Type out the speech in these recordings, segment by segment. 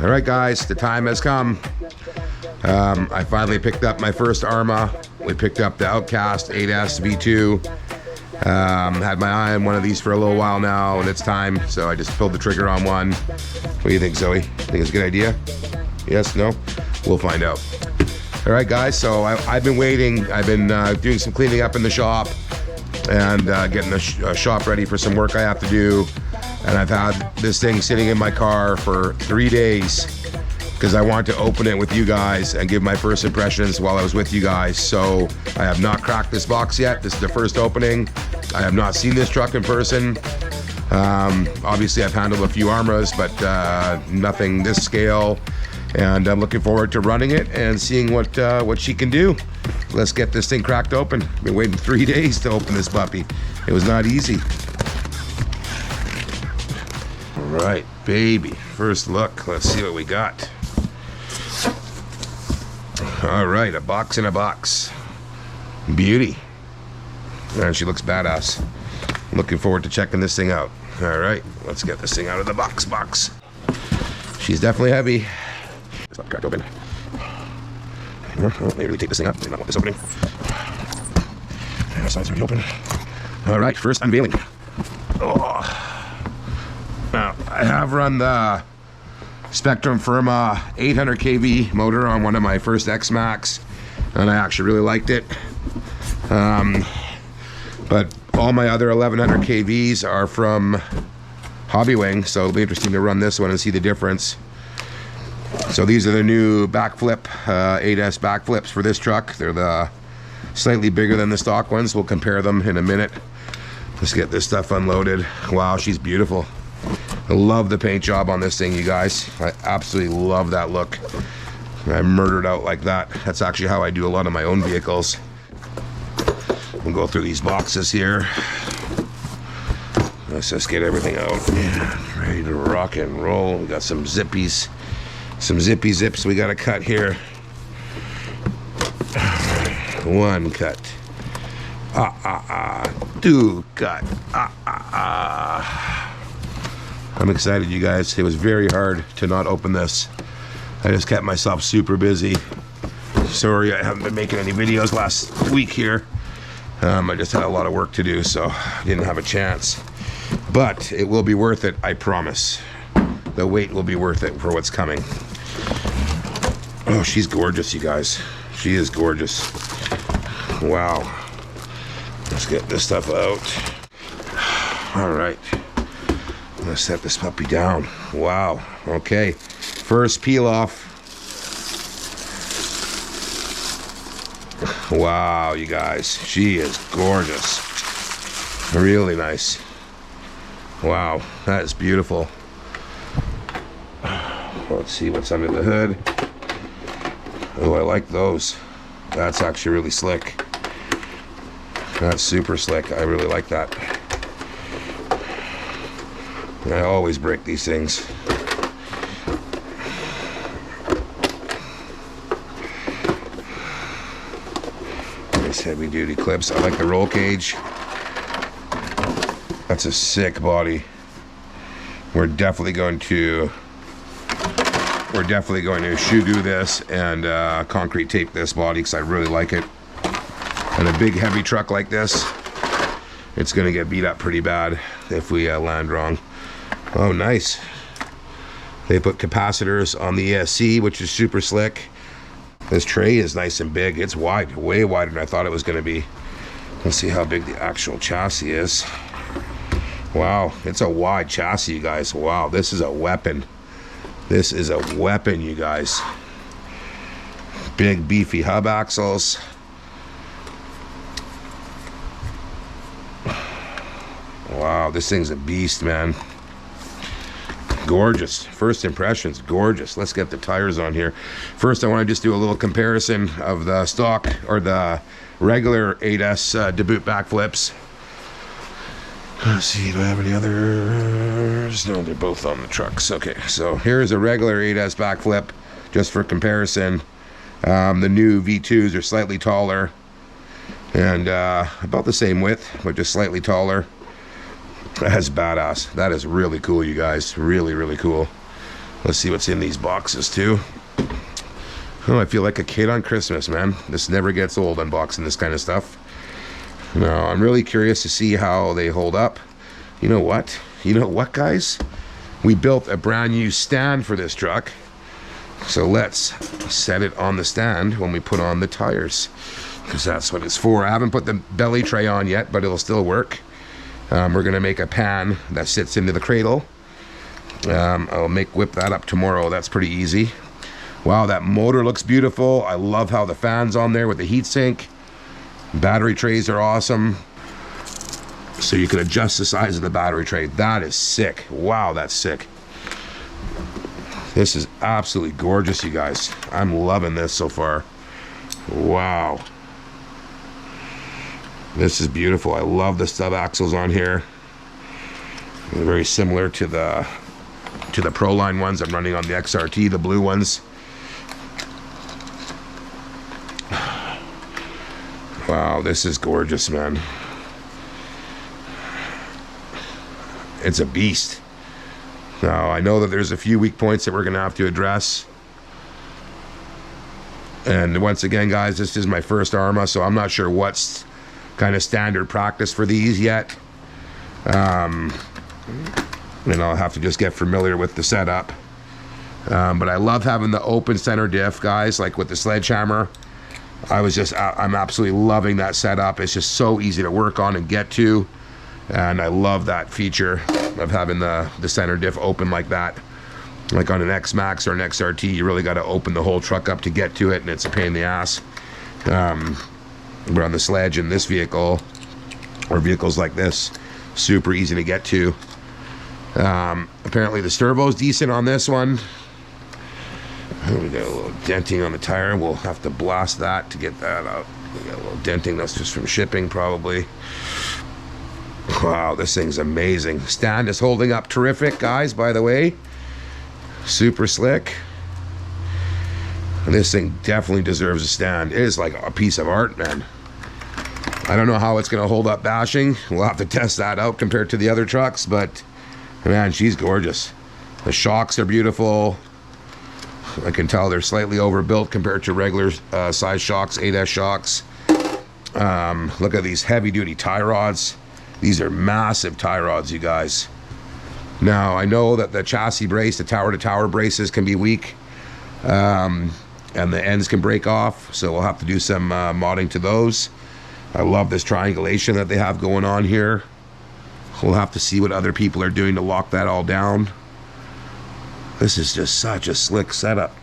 All right, guys, the time has come. I finally picked up my first Arrma. We picked up the Outcast Exb V2. Had my eye on one of these for a little while now, and it's time. So I just pulled the trigger on one. What do you think, Zoe? Think it's a good idea? Yes? No? We'll find out. All right, guys. So I've been waiting. I've been doing some cleaning up in the shop and getting the shop ready for some work I have to do. And I've had this thing sitting in my car for 3 days because I want to open it with you guys and give my first impressions while I was with you guys. So I have not cracked this box yet. This is the first opening. I have not seen this truck in person. Obviously I've handled a few Arrmas, but nothing this scale. And I'm looking forward to running it and seeing what she can do. Let's get this thing cracked open. Been waiting 3 days to open this puppy. It was not easy. All right, baby. First look. Let's see what we got. All right, a box in a box. Beauty. And she looks badass. Looking forward to checking this thing out. All right, let's get this thing out of the box. She's definitely heavy. It's not cracked open. Maybe we take this thing up. I don't want this opening. The side's already open. All right, first unveiling. Oh. Now, I have run the Spectrum Firma 800 kV motor on one of my first X-Max, and I actually really liked it. But all my other 1100 kVs are from Hobbywing, so it'll be interesting to run this one and see the difference. So these are the new backflip, 8S backflips for this truck. They're the slightly bigger than the stock ones. We'll compare them in a minute. Let's get this stuff unloaded. Wow, she's beautiful. I love the paint job on this thing, you guys. I absolutely love that look. I murdered out like that. That's actually how I do a lot of my own vehicles. We'll go through these boxes here. Let's just get everything out. Yeah, ready to rock and roll. We got some zippies. Some zippy zips we got to cut here. One cut. Two cut. I'm excited, you guys. It was very hard to not open this. I just kept myself super busy. Sorry I haven't been making any videos last week here. I just had a lot of work to do, so I didn't have a chance. But it will be worth it, I promise. The wait will be worth it for what's coming. Oh, she's gorgeous, you guys. She is gorgeous. Wow. Let's get this stuff out. All right. Let's set this puppy down. Wow. Okay. First peel off. Wow, you guys. She is gorgeous. Really nice. Wow. That is beautiful. Let's see what's under the hood. Oh, I like those. That's actually really slick. That's super slick. I really like that. I always break these things. Nice heavy duty clips. I like the roll cage. That's a sick body. We're definitely going to shoe glue this and concrete tape this body because I really like it. And a big heavy truck like this, it's gonna get beat up pretty bad if we land wrong. Oh, nice. They put capacitors on the ESC, which is super slick. This tray is nice and big. It's wide, way wider than I thought it was gonna be. Let's see how big the actual chassis is. Wow, it's a wide chassis, you guys. Wow, this is a weapon. This is a weapon, you guys. Big beefy hub axles. Wow, this thing's a beast, man. Gorgeous. First impressions, gorgeous. Let's get the tires on here. First, I want to just do a little comparison of the stock or the regular 8S debut backflips. Let's see, do I have any others? No, they're both on the trucks. Okay, so here's a regular 8S backflip, just for comparison. The new V2s are slightly taller and about the same width, but just slightly taller. That's badass. That is really cool, you guys. Really, really cool. Let's see what's in these boxes too. Oh, I feel like a kid on Christmas, man. This never gets old, unboxing this kind of stuff. Now, I'm really curious to see how they hold up. You know what? You know what, guys? We built a brand new stand for this truck. So let's set it on the stand when we put on the tires, because that's what it's for. I haven't put the belly tray on yet, but it'll still work. We're gonna make a pan that sits into the cradle. I'll whip that up tomorrow. That's pretty easy. Wow, that motor looks beautiful. I love how the fan's on there with the heat sink. Battery trays are awesome. So you can adjust the size of the battery tray. That is sick. Wow, that's sick. This is absolutely gorgeous, you guys. I'm loving this so far. Wow. This is beautiful. I love the stub axles on here. They're very similar to the Proline ones I'm running on the XRT, the blue ones. Wow, this is gorgeous, man. It's a beast. Now, I know that there's a few weak points that we're gonna have to address. And once again, guys, this is my first Arrma, so I'm not sure what's kind of standard practice for these yet. And I'll have to just get familiar with the setup. But I love having the open center diff, guys, like with the Sledgehammer. I'm absolutely loving that setup. It's just so easy to work on and get to. And I love that feature of having the center diff open like that. Like on an X-Max or an XRT, you really got to open the whole truck up to get to it, and it's a pain in the ass. But on the Sledge in this vehicle, or vehicles like this, super easy to get to. Apparently the servo's decent on this one. We got a little denting on the tire. We'll have to blast that to get that out. We got a little denting. That's just from shipping, probably. Wow, this thing's amazing. Stand is holding up terrific, guys, by the way. Super slick. And this thing definitely deserves a stand. It is like a piece of art, man. I don't know how it's going to hold up bashing. We'll have to test that out compared to the other trucks, but man, she's gorgeous. The shocks are beautiful. I can tell they're slightly overbuilt compared to regular size shocks, 8S shocks. Look at these heavy duty tie rods. These are massive tie rods, you guys. Now, I know that the chassis brace, the tower to tower braces can be weak, and the ends can break off, so we'll have to do some modding to those. I love this triangulation that they have going on here. We'll have to see what other people are doing to lock that all down. This is just such a slick setup.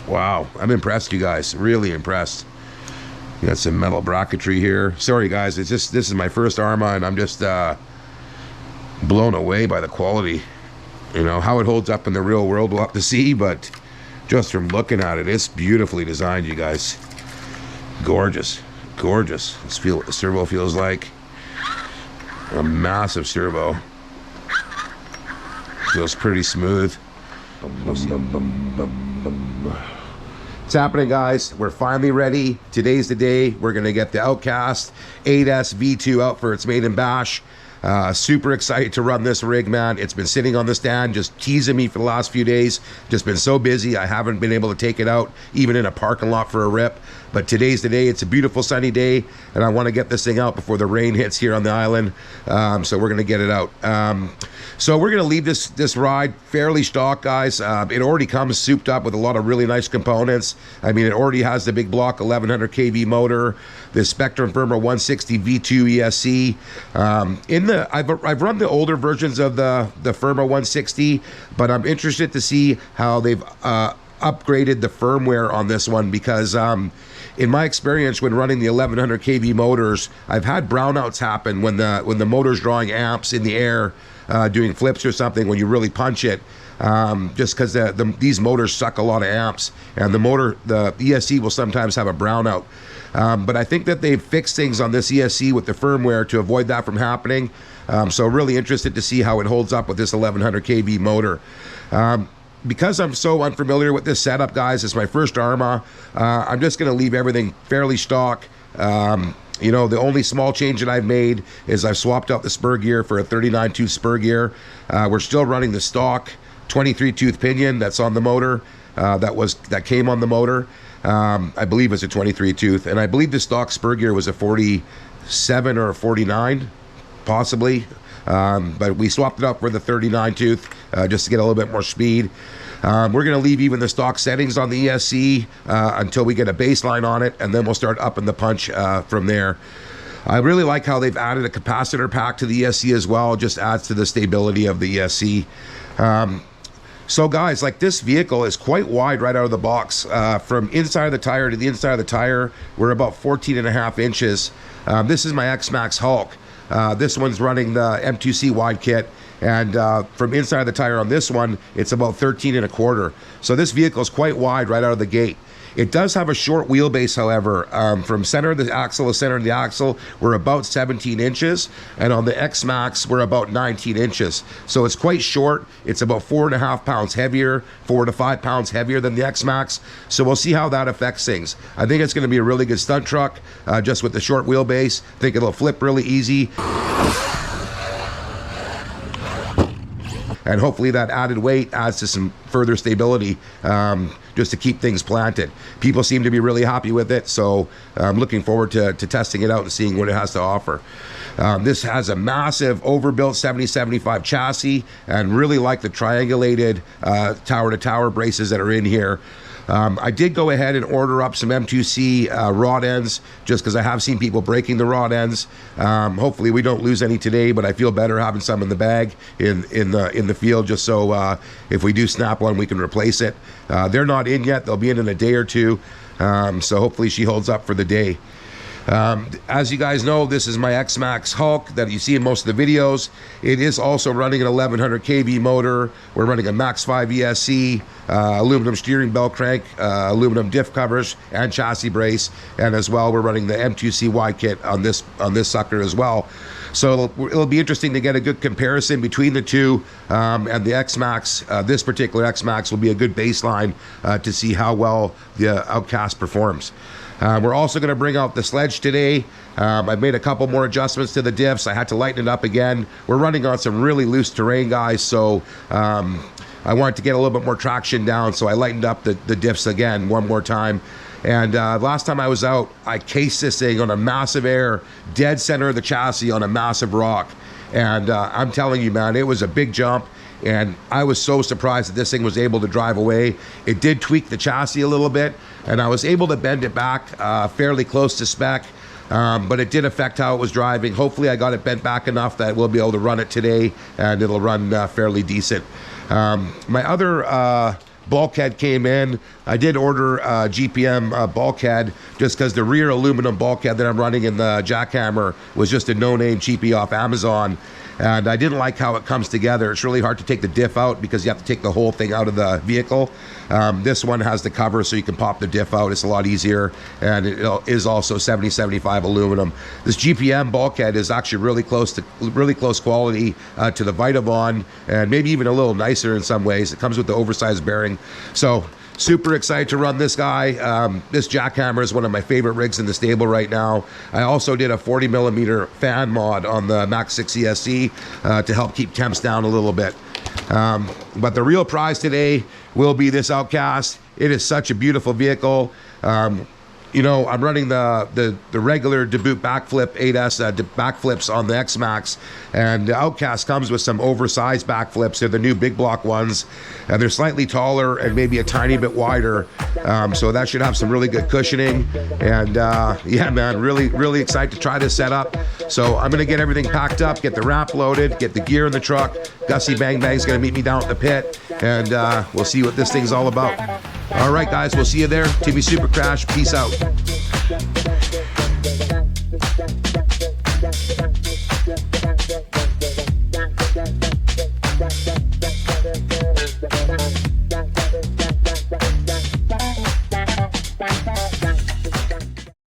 Wow, I'm impressed, you guys. Really impressed. You got some metal bracketry here. Sorry, guys. This is my first Arrma, and I'm just blown away by the quality. You know how it holds up in the real world, we'll have to see. But just from looking at it, it's beautifully designed, you guys. Gorgeous, gorgeous. Let's feel what the servo feels like. A massive servo. Feels pretty smooth. What's happening, guys? We're finally ready. Today's the day. We're gonna get the Outcast Exb V2 out for its maiden bash. Super excited to run this rig, man. It's been sitting on the stand just teasing me for the last few days. Just been so busy, I haven't been able to take it out even in a parking lot for a rip. But today's the day. It's a beautiful sunny day, and I want to get this thing out before the rain hits here on the island. So we're gonna get it out. So we're gonna leave this ride fairly stock, guys. It already comes souped up with a lot of really nice components. I mean, it already has the big block 1100 kV motor, the Spectrum Arrma 160 V2 ESC. I've run the older versions of the Arrma 160, but I'm interested to see how they've upgraded the firmware on this one, because in my experience when running the 1100 kV motors, I've had brownouts happen when the motor's drawing amps in the air, doing flips or something, when you really punch it, just because these motors suck a lot of amps, and the ESC will sometimes have a brownout. But I think that they've fixed things on this ESC with the firmware to avoid that from happening. So really interested to see how it holds up with this 1100 kV motor. Because I'm so unfamiliar with this setup, guys, it's my first Arrma, I'm just going to leave everything fairly stock. You know, the only small change that I've made is I've swapped out the spur gear for a 39.2 spur gear. We're still running the stock 23 tooth pinion that's on the motor, that came on the motor. I believe it's a 23 tooth, and I believe the stock spur gear was a 47 or a 49, possibly. But we swapped it up for the 39 tooth just to get a little bit more speed. We're going to leave even the stock settings on the ESC until we get a baseline on it, and then we'll start upping the punch from there. I really like how they've added a capacitor pack to the ESC as well. It just adds to the stability of the ESC. So guys, like, this vehicle is quite wide right out of the box. From inside of the tire to the inside of the tire, we're about 14.5 inches. This is my X-Max Hulk. This one's running the M2C wide kit, and from inside of the tire on this one, it's about 13.25. So this vehicle is quite wide right out of the gate. It does have a short wheelbase, however. From center of the axle to center of the axle, we're about 17 inches, and on the X-Max, we're about 19 inches. So it's quite short. It's about 4.5 pounds heavier, 4 to 5 pounds heavier than the X-Max. So we'll see how that affects things. I think it's going to be a really good stunt truck, just with the short wheelbase. I think it'll flip really easy. And hopefully that added weight adds to some further stability, just to keep things planted. People seem to be really happy with it, so I'm looking forward to testing it out and seeing what it has to offer. This has a massive overbuilt 7075 chassis, and really like the triangulated tower-to-tower braces that are in here. I did go ahead and order up some M2C rod ends, just because I have seen people breaking the rod ends. Hopefully we don't lose any today, but I feel better having some in the bag in the field, just so if we do snap one, we can replace it. They're not in yet. They'll be in a day or two, so hopefully she holds up for the day. As you guys know, this is my X-Max Hulk that you see in most of the videos. It is also running an 1100 kV motor. We're running a Max 5 ESC, aluminum steering bell crank, aluminum diff covers, and chassis brace. And as well, we're running the M2C wide kit on this sucker as well. So it'll be interesting to get a good comparison between the two, and the X-Max. This particular X-Max will be a good baseline to see how well the Outcast performs. We're also going to bring out the sledge today. I've made a couple more adjustments to the diffs. I had to lighten it up again. We're running on some really loose terrain, guys, so I wanted to get a little bit more traction down, so I lightened up the diffs again one more time. And last time I was out, I cased this thing on a massive air, dead center of the chassis on a massive rock. And I'm telling you, man, it was a big jump. And I was so surprised that this thing was able to drive away. It did tweak the chassis a little bit, and I was able to bend it back fairly close to spec, but it did affect how it was driving. Hopefully I got it bent back enough that we'll be able to run it today, and it'll run fairly decent. My other bulkhead came in. I did order a GPM bulkhead, just because the rear aluminum bulkhead that I'm running in the jackhammer was just a no-name cheapie off Amazon. And I didn't like how it comes together. It's really hard to take the diff out because you have to take the whole thing out of the vehicle. This one has the cover so you can pop the diff out. It's a lot easier, and it is also 7075 aluminum. This GPM bulkhead is actually really close quality to the Vitavon, and maybe even a little nicer in some ways. It comes with the oversized bearing. So super excited to run this guy. This jackhammer is one of my favorite rigs in the stable right now. I also did a 40 millimeter fan mod on the Max 6 ESC to help keep temps down a little bit. But the real prize today will be this Outcast. It is such a beautiful vehicle. You know, I'm running the regular debut backflip 8S backflips on the X-Max, and the Outcast comes with some oversized backflips. They're the new big block ones, and they're slightly taller and maybe a tiny bit wider, so that should have some really good cushioning. And yeah, man, really excited to try this setup. So I'm gonna get everything packed up, get the ramp loaded, get the gear in the truck. Gussie Bang Bang's gonna meet me down at the pit, and we'll see what this thing's all about. All right, guys, we'll see you there. TV Super Crash, peace out.